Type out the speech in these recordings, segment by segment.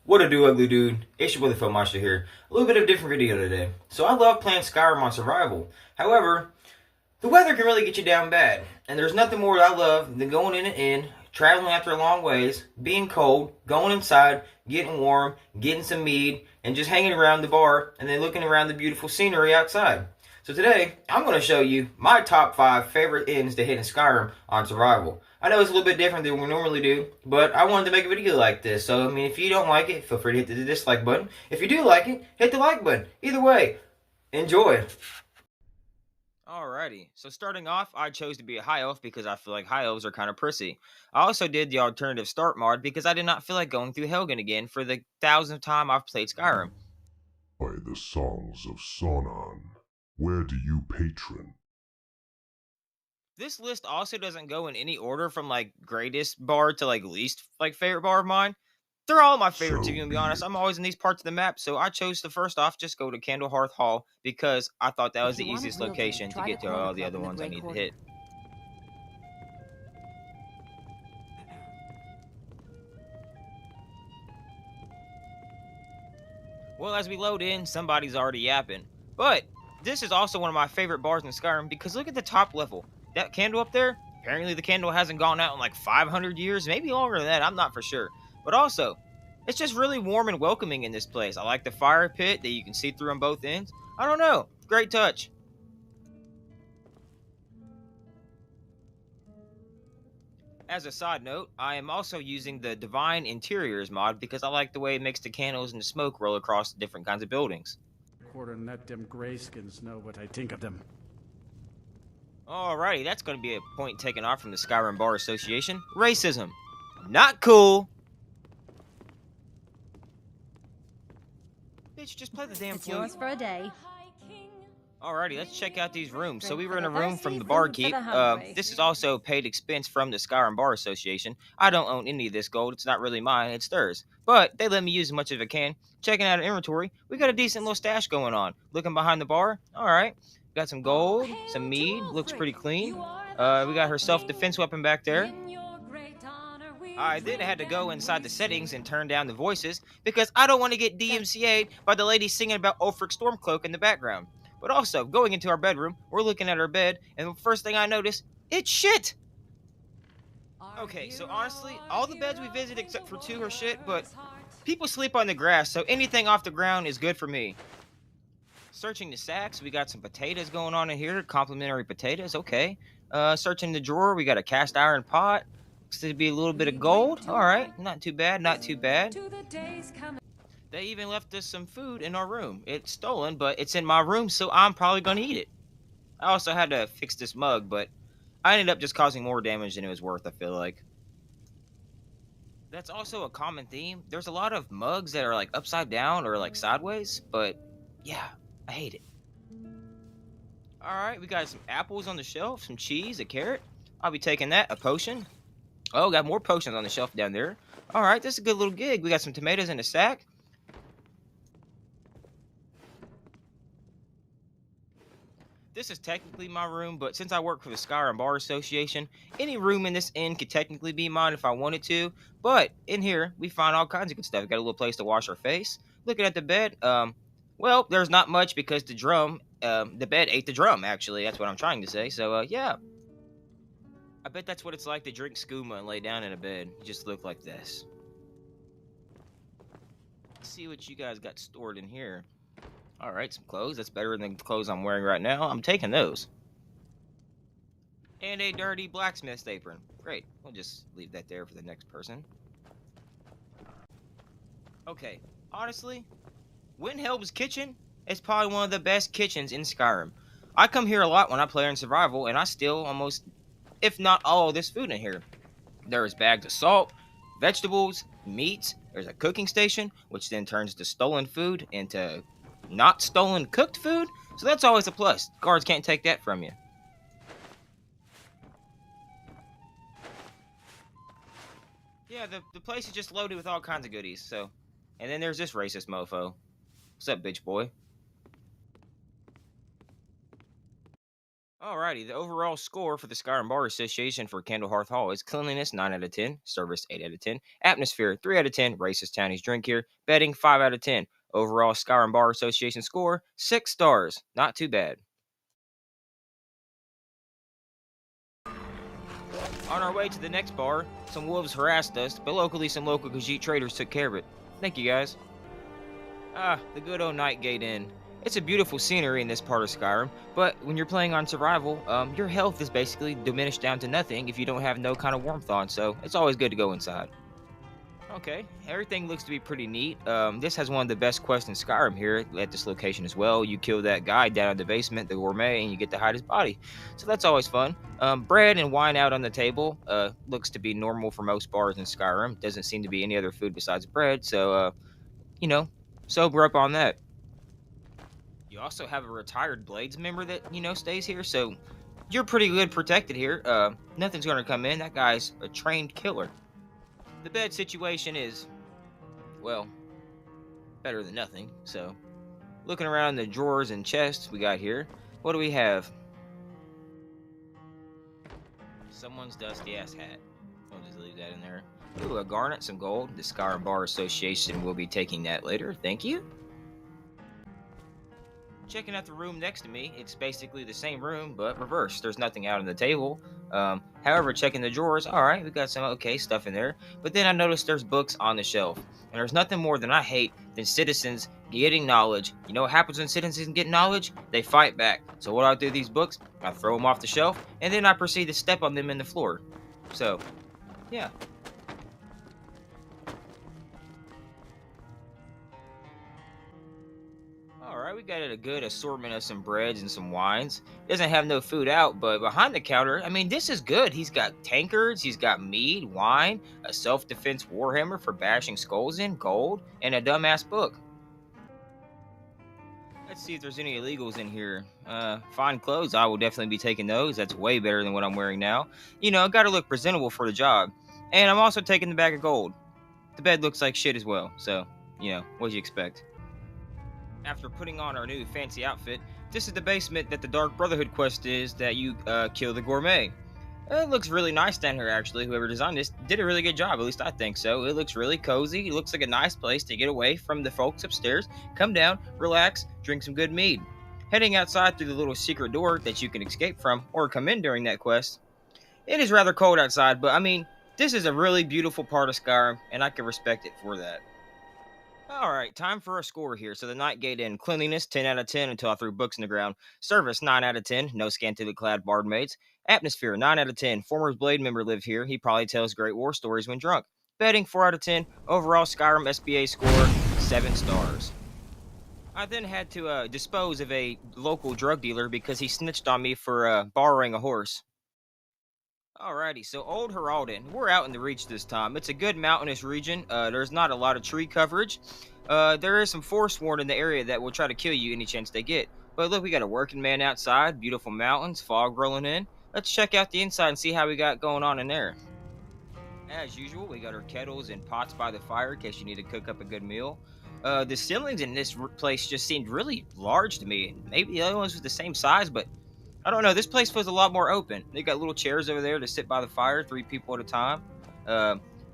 What a do, ugly dude? It's your brother Phil Monster here. A little bit of a different video today. So I love playing Skyrim on survival. However, the weather can really get you down bad. And there's nothing more that I love than going in and in, traveling after a long ways, being cold, going inside, getting warm, getting some mead, and just hanging around the bar and then looking around the beautiful scenery outside. So today, I'm going to show you my top 5 favorite inns to hit in Skyrim on survival. I know it's a little bit different than we normally do, but I wanted to make a video like this. So, I mean, if you don't like it, feel free to hit the dislike button. If you do like it, hit the like button. Either way, enjoy. Alrighty, so starting off, I chose to be a high elf because I feel like high elves are kind of prissy. I also did the alternative start mod because I did not feel like going through Helgen again for the 1000th time I've played Skyrim. By the songs of Sonon, where do you patron? This list also doesn't go in any order from like greatest bar to like least like favorite bar of mine. They're all my So favorites, if you can be be honest. it. I'm always in these parts of the map, so I chose to first off just go to Candlehearth Hall because I thought that was If the you want it easiest real deep, location to try get the to corner all the club other in the ones I gray need to quarter. hit. Well, as we load in, somebody's already yapping. But this is also one of my favorite bars in Skyrim because look at the top level. That candle up there, apparently the candle hasn't gone out in like 500 years, maybe longer than that, I'm not for sure. But also, it's just really warm and welcoming in this place. I like the fire pit that you can see through on both ends. I don't know, great touch. As a side note, I am also using the Divine Interiors mod because I like the way it makes the candles and the smoke roll across the different kinds of buildings. Quarter and let them grayskins know what I think of them. Alrighty, that's going to be a point taken off from the Skyrim Bar Association. Racism. Not cool. Bitch, just play the damn It's flute. yours for a day. Alrighty, let's check out these rooms. So Drink we for were in the a room thirsty, from the food for barkeep. the hungry. This is also paid expense from the Skyrim Bar Association. I don't own any of this gold. It's not really mine. It's theirs. But they let me use as much as I can. Checking out our inventory, we got a decent little stash going on. Looking behind the bar. All right, got some gold, some mead. Looks pretty clean. We got her self-defense weapon back there. I then had to go inside the settings and turn down the voices because I don't want to get DMCA'd by the lady singing about Ulfric Stormcloak in the background. But also, going into our bedroom, we're looking at our bed, and the first thing I notice, it's shit! Okay, so honestly, all the beds we visit except for 2 are shit, but people sleep on the grass, so anything off the ground is good for me. Searching the sacks, we got some potatoes going on in here, complimentary potatoes, okay. Searching the drawer, we got a cast iron pot. Looks to be a little bit of gold. Alright, not too bad, not too bad. They even left us some food in our room. It's stolen, but it's in my room, so I'm probably gonna eat it. I also had to fix this mug, but I ended up just causing more damage than it was worth, I feel like. That's also a common theme. There's a lot of mugs that are like upside down or like sideways, but yeah, I hate it. Alright, we got some apples on the shelf, some cheese, a carrot. I'll be taking that, a potion. Oh, got more potions on the shelf down there. Alright, this is a good little gig. We got some tomatoes in a sack. This is technically my room, but since I work for the Skyrim Bar Association, any room in this inn could technically be mine if I wanted to. But in here, we find all kinds of good stuff. We got a little place to wash our face. Looking at the bed, well, there's not much because the bed ate the drum, actually. That's what I'm trying to say. So, yeah. I bet that's what it's like to drink skooma and lay down in a bed. You just look like this. Let's see what you guys got stored in here. Alright, some clothes. That's better than the clothes I'm wearing right now. I'm taking those. And a dirty blacksmith's apron. Great. We'll just leave that there for the next person. Okay, honestly, Windhelm's kitchen is probably one of the best kitchens in Skyrim. I come here a lot when I play in survival, and I steal almost, if not all, this food in here. There is bags of salt, vegetables, meats. There's a cooking station, which then turns the stolen food into not stolen cooked food. So that's always a plus. Guards can't take that from you. Yeah, the place is just loaded with all kinds of goodies. So, and then there's this racist mofo. What's up, bitch boy? Alright. Alrighty, the overall score for the Skyrim Bar Association for Candlehearth Hall is cleanliness 9 out of 10, service 8 out of 10, atmosphere 3 out of 10, racist townies drink here, betting 5 out of 10. Overall Skyrim Bar Association score 6 stars. Not too bad. On our way to the next bar, some wolves harassed us, but luckily some local Khajiit traders took care of it. Thank you guys. Ah, the good old Nightgate Inn. It's a beautiful scenery in this part of Skyrim, but when you're playing on survival, your health is basically diminished down to nothing if you don't have no kind of warmth on, so it's always good to go inside. Okay, everything looks to be pretty neat. This has one of the best quests in Skyrim here at this location as well. You kill that guy down in the basement, the gourmet, and you get to hide his body. So that's always fun. Bread and wine out on the table looks to be normal for most bars in Skyrim. Doesn't seem to be any other food besides bread, so, you know, sober up on that. You also have a retired Blades member that, stays here, so you're pretty good protected here. Nothing's going to come in. That guy's a trained killer. The bed situation is, well, better than nothing. So, looking around the drawers and chests we got here, what do we have? Someone's dusty ass hat. We'll just leave that in there. Ooh, a garnet, some gold. The Skyrim Bar Association will be taking that later. Thank you. Checking out the room next to me, it's basically the same room, but reversed. There's nothing out on the table. However, checking the drawers, alright, we got some okay stuff in there. But then I noticed there's books on the shelf. And there's nothing more than I hate than citizens getting knowledge. You know what happens when citizens get knowledge? They fight back. So what I do with these books, I throw them off the shelf, and then I proceed to step on them in the floor. So, yeah. Alright, we got a good assortment of some breads and some wines. Doesn't have no food out, but behind the counter, I mean, this is good. He's got tankards, he's got mead, wine, a self-defense warhammer for bashing skulls in, gold, and a dumbass book. Let's see if there's any illegals in here. Fine clothes, I will definitely be taking those. That's way better than what I'm wearing now. Gotta look presentable for the job. And I'm also taking the bag of gold. The bed looks like shit as well, so, what'd you expect? After putting on our new fancy outfit, this is the basement that the Dark Brotherhood quest is that you kill the gourmet. It looks really nice down here, actually. Whoever designed this did a really good job, at least I think so. It looks really cozy. It looks like a nice place to get away from the folks upstairs, come down, relax, drink some good mead. Heading outside through the little secret door that you can escape from or come in during that quest. It is rather cold outside, but I mean, this is a really beautiful part of Skyrim, and I can respect it for that. Alright, time for a score here. So the Nightgate Inn, cleanliness 10 out of 10 until I threw books in the ground. Service 9 out of 10, no scantily clad bardmaids. Atmosphere 9 out of 10, former Blade member lived here. He probably tells great war stories when drunk. Betting 4 out of 10, overall Skyrim SBA score 7 stars. I then had to dispose of a local drug dealer because he snitched on me for borrowing a horse. Alrighty, so Old Heraldin. We're out in the Reach this time. It's a good mountainous region. There's not a lot of tree coverage. There is some Forsworn in the area that will try to kill you any chance they get. But look, we got a working man outside, beautiful mountains, fog rolling in. Let's check out the inside and see how we got going on in there. As usual, we got our kettles and pots by the fire in case you need to cook up a good meal. The ceilings in this place just seemed really large to me. Maybe the other ones was the same size, but I don't know. This place feels a lot more open. They got little chairs over there to sit by the fire, 3 people at a time.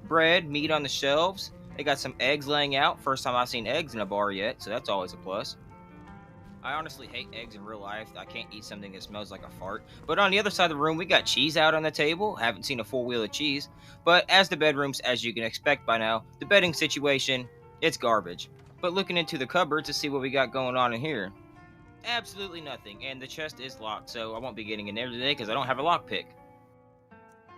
Bread, meat on the shelves. They got some eggs laying out. First time I've seen eggs in a bar yet, so that's always a plus. I honestly hate eggs in real life. I can't eat something that smells like a fart. But on the other side of the room, we got cheese out on the table. Haven't seen a full wheel of cheese. But as the bedrooms, as you can expect by now, the bedding situation, it's garbage. But looking into the cupboard to see what we got going on in here. Absolutely nothing, and the chest is locked, so I won't be getting in there today because I don't have a lockpick.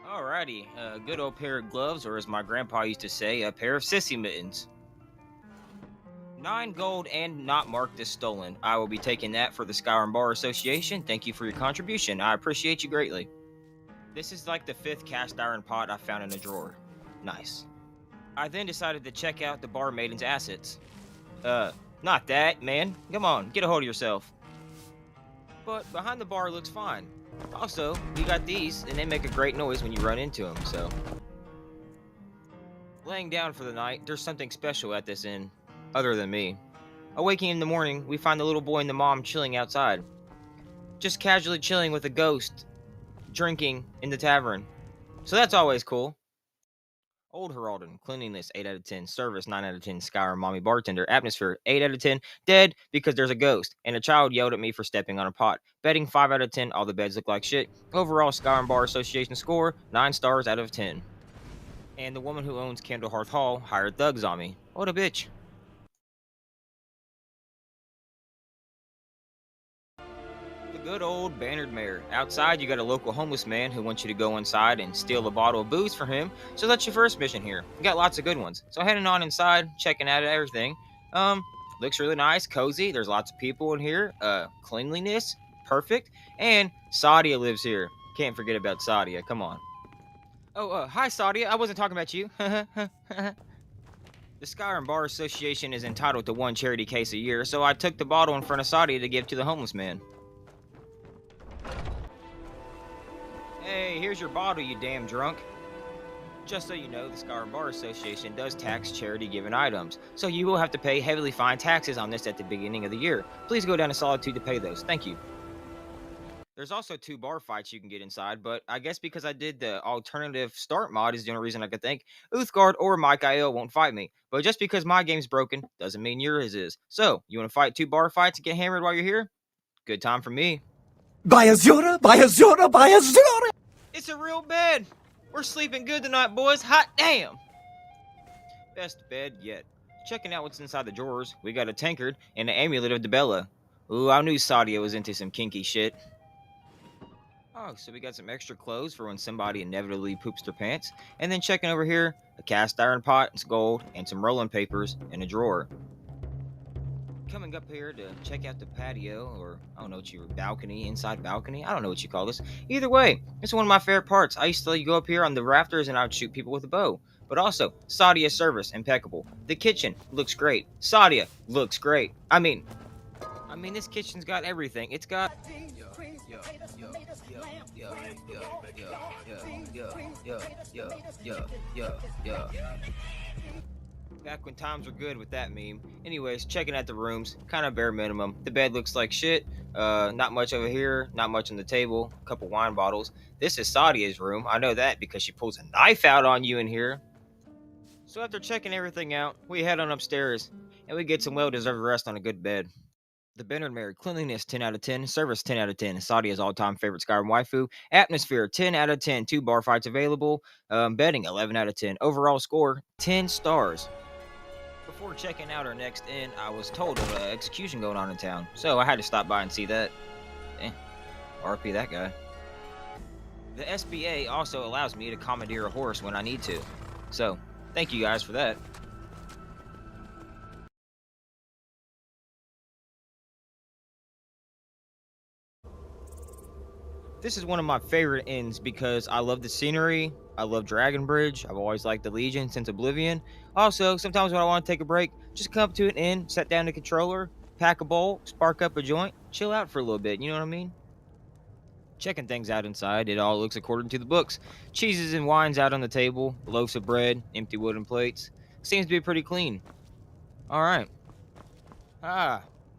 Alrighty, a good old pair of gloves, or as my grandpa used to say, a pair of sissy mittens. 9 gold and not marked as stolen. I will be taking that for the Skyrim Bar Association. Thank you for your contribution. I appreciate you greatly. This is like the 5th cast iron pot I found in a drawer. Nice. I then decided to check out the barmaiden's assets. Not that, man. Come on, get a hold of yourself. But behind the bar looks fine. Also, you got these, and they make a great noise when you run into them, so. Laying down for the night, there's something special at this inn, other than me. Awaking in the morning, we find the little boy and the mom chilling outside. just casually chilling with a ghost, drinking in the tavern. So that's always cool. Old Heraldon, cleanliness 8 out of 10, service 9 out of 10, Skyrim mommy bartender, atmosphere 8 out of 10, dead because there's a ghost, and a child yelled at me for stepping on a pot. Betting 5 out of 10, all the beds look like shit. Overall Skyrim Bar Association score 9 stars out of 10. And the woman who owns Candlehearth Hall hired thugs on me. What a bitch. The good old Bannered Mare. Outside, you got a local homeless man who wants you to go inside and steal a bottle of booze for him. So that's your first mission here. You got lots of good ones. So heading on inside, checking out everything. Looks really nice, cozy. There's lots of people in here. Cleanliness, perfect. And Sadia lives here. Can't forget about Sadia. Come on. Oh, hi Sadia. I wasn't talking about you. The Skyrim Bar Association is entitled to one charity case a year, so I took the bottle in front of Sadia to give to the homeless man. Hey, here's your bottle, you damn drunk. Just so you know, the Skyrim Bar Association does tax charity-given items, so you will have to pay heavily fine taxes on this at the beginning of the year. Please go down to Solitude to pay those. Thank you. There's also 2 bar fights you can get inside, but I guess because I did the alternative start mod is the only reason I could think, Uthgard or Mike IO won't fight me. But just because my game's broken doesn't mean yours is. So, you want to fight 2 bar fights and get hammered while you're here? Good time for me. By Azura, by Azura, by Azura! It's a real bed. We're sleeping good tonight, boys. Hot damn. Best bed yet. Checking out what's inside the drawers, we got a tankard and an amulet of Debella. Ooh, I knew Sadia was into some kinky shit. Oh, so we got some extra clothes for when somebody inevitably poops their pants. And then checking over here, a cast iron pot, it's gold, and some rolling papers in a drawer. Coming up here to check out the patio, or I don't know what you balcony, inside balcony, I don't know what you call this. Either way, it's one of my favorite parts. I used to go up here on the rafters and I would shoot people with a bow. But also, Sadia's service, impeccable. The kitchen looks great. Sadia looks great. I mean, this kitchen's got everything. It's got... Back when times were good with that meme. Anyways, checking out the rooms, kind of bare minimum. The bed looks like shit. Not much over here, not much on the table. A couple wine bottles. This is Sadia's room. I know that because she pulls a knife out on you in here. So after checking everything out, we head on upstairs and we get some well-deserved rest on a good bed. The Bannered Mare, cleanliness 10 out of 10, service 10 out of 10, Sadia's all-time favorite Skyrim waifu, atmosphere 10 out of 10, 2 bar fights available, betting 11 out of 10, overall score 10 stars. Before checking out our next inn, I was told of an execution going on in town, so I had to stop by and see that. RP that guy. The SBA also allows me to commandeer a horse when I need to, so thank you guys for that. This is one of my favorite inns because I love the scenery, I love Dragon Bridge, I've always liked the Legion since Oblivion. Also, sometimes when I want to take a break, just come up to an inn, set down the controller, pack a bowl, spark up a joint, chill out for a little bit, you know what I mean? Checking things out inside, it all looks according to the books. Cheeses and wines out on the table, loaves of bread, empty wooden plates. Seems to be pretty clean. Alright.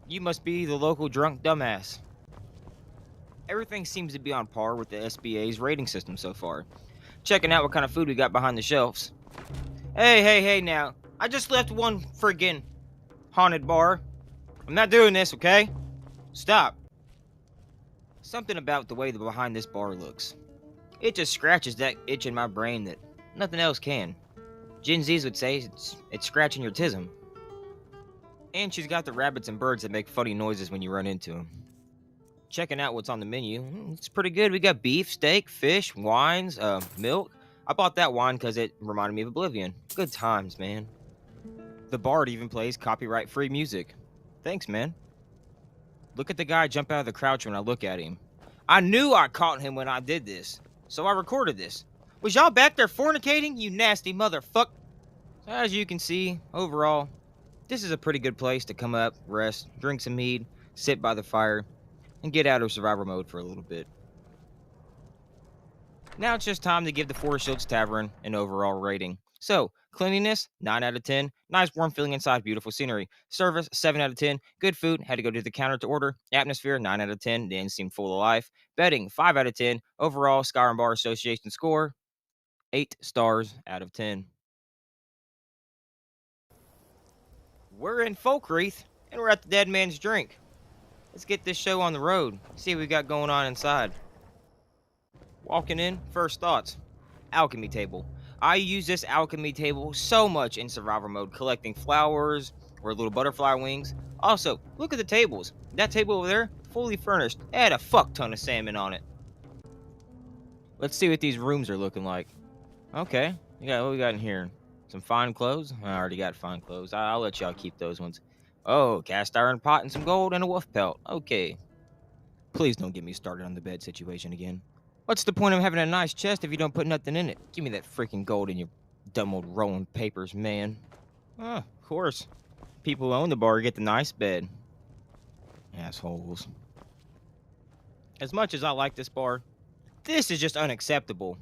You must be the local drunk dumbass. Everything seems to be on par with the SBA's rating system so far. Checking out what kind of food we got behind the shelves. Hey now. I just left one friggin' haunted bar. I'm not doing this, okay? Stop. Something about the way the behind this bar looks. It just scratches that itch in my brain that nothing else can. Gen Zs would say it's scratching your tism. And she's got the rabbits and birds that make funny noises when you run into them. Checking out what's on the menu, it's pretty good. We got beef, steak, fish, wines, milk. I bought that wine because it reminded me of Oblivion. Good times, man. The bard even plays copyright-free music. Thanks, man. Look at the guy jump out of the crouch when I look at him. I knew I caught him when I did this, so I recorded this. Was y'all back there fornicating, you nasty motherfuck? So as you can see, overall, this is a pretty good place to come up, rest, drink some mead, sit by the fire, and get out of survival mode for a little bit. Now it's just time to give the Four Shields Tavern an overall rating. So, cleanliness, 9 out of 10. Nice warm feeling inside, beautiful scenery. Service, 7 out of 10. Good food, had to go to the counter to order. Atmosphere, 9 out of 10. The inn seemed full of life. Bedding, 5 out of 10. Overall, Skyrim Bar Association score, 8 stars out of 10. We're in Folkreath, and we're at the Dead Man's Drink. Let's get this show on the road. See what we got going on inside. Walking in, first thoughts. Alchemy table. I use this alchemy table so much in survival mode, collecting flowers or little butterfly wings. Also, look at the tables. That table over there, fully furnished. It had a fuck ton of salmon on it. Let's see what these rooms are looking like. Okay, what we got in here? Some fine clothes. I already got fine clothes. I'll let y'all keep those ones. Oh, cast iron pot and some gold and a wolf pelt. Okay. Please don't get me started on the bed situation again. What's the point of having a nice chest if you don't put nothing in it? Give me that freaking gold in your dumb old rolling papers, man. Of course. People who own the bar get the nice bed. Assholes. As much as I like this bar, this is just unacceptable.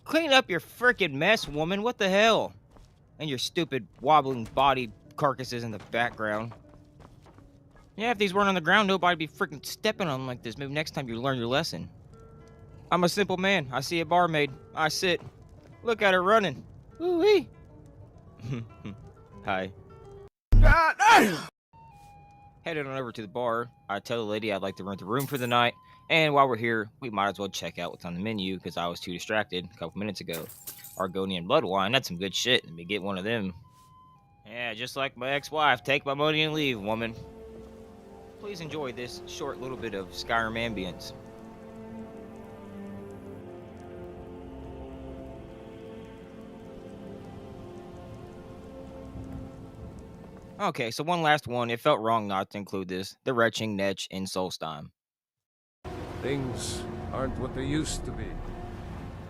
Clean up your frickin' mess, woman. What the hell? And your stupid wobbling body carcasses in the background. Yeah, if these weren't on the ground, nobody'd be freaking stepping on them like this. Maybe next time you learn your lesson. I'm a simple man. I see a barmaid. I sit. Look at her running. Woo-wee. Hi. Headed on over to the bar. I tell the lady I'd like to rent the room for the night. And while we're here, we might as well check out what's on the menu because I was too distracted a couple minutes ago. Argonian blood wine. That's some good shit. Let me get one of them. Yeah, just like my ex-wife. Take my money and leave, woman. Please enjoy this short little bit of Skyrim ambience. Okay, so one last one. It felt wrong not to include this. The retching Netch in Solstheim. Things aren't what they used to be.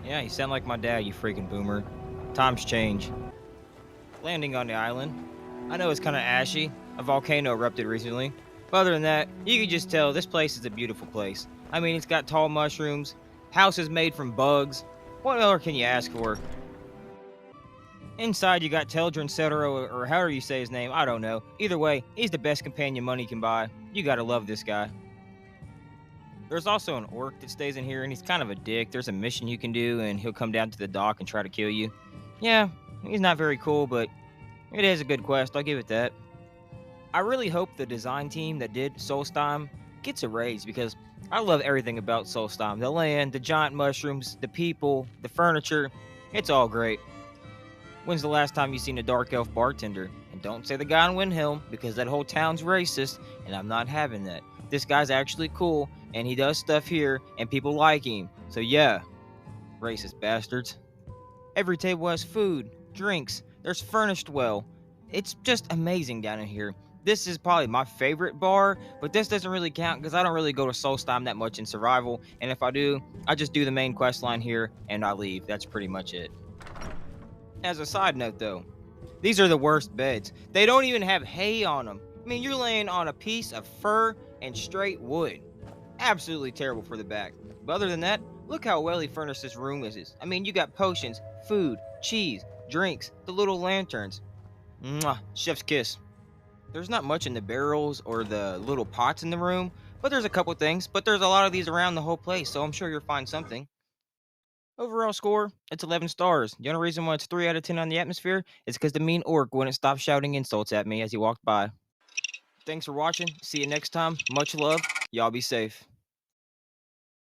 Yeah, you sound like my dad, you freaking boomer. Times change. Landing on the island. I know it's kind of ashy. A volcano erupted recently. But other than that, you can just tell this place is a beautiful place. I mean, it's got tall mushrooms, houses made from bugs. What more can you ask for? Inside, you got Teldrin Cetero, or however you say his name, I don't know. Either way, he's the best companion money can buy. You gotta love this guy. There's also an orc that stays in here, and he's kind of a dick. There's a mission you can do, and he'll come down to the dock and try to kill you. Yeah, he's not very cool, but it is a good quest, I'll give it that. I really hope the design team that did Solstheim gets a raise, because I love everything about Solstheim. The land, the giant mushrooms, the people, the furniture, it's all great. When's the last time you seen a dark elf bartender? And don't say the guy in Windhelm, because that whole town's racist, and I'm not having that. This guy's actually cool, and he does stuff here, and people like him. So yeah, racist bastards. Every table has food, drinks, there's furnished well. It's just amazing down in here. This is probably my favorite bar, but this doesn't really count because I don't really go to Solstheim that much in survival, and if I do, I just do the main quest line here, and I leave. That's pretty much it. As a side note though, these are the worst beds. They don't even have hay on them. I mean, you're laying on a piece of fur and straight wood. Absolutely terrible for the back. But other than that, look how well he furnished this room is. I mean, you got potions, food, cheese, drinks, the little lanterns. Mwah, chef's kiss. There's not much in the barrels or the little pots in the room, but there's a couple things. But there's a lot of these around the whole place, so I'm sure you'll find something. Overall score, it's 11 stars. The only reason why it's 3 out of 10 on the atmosphere is because the mean orc wouldn't stop shouting insults at me as he walked by. Thanks for watching. See you next time. Much love. Y'all be safe.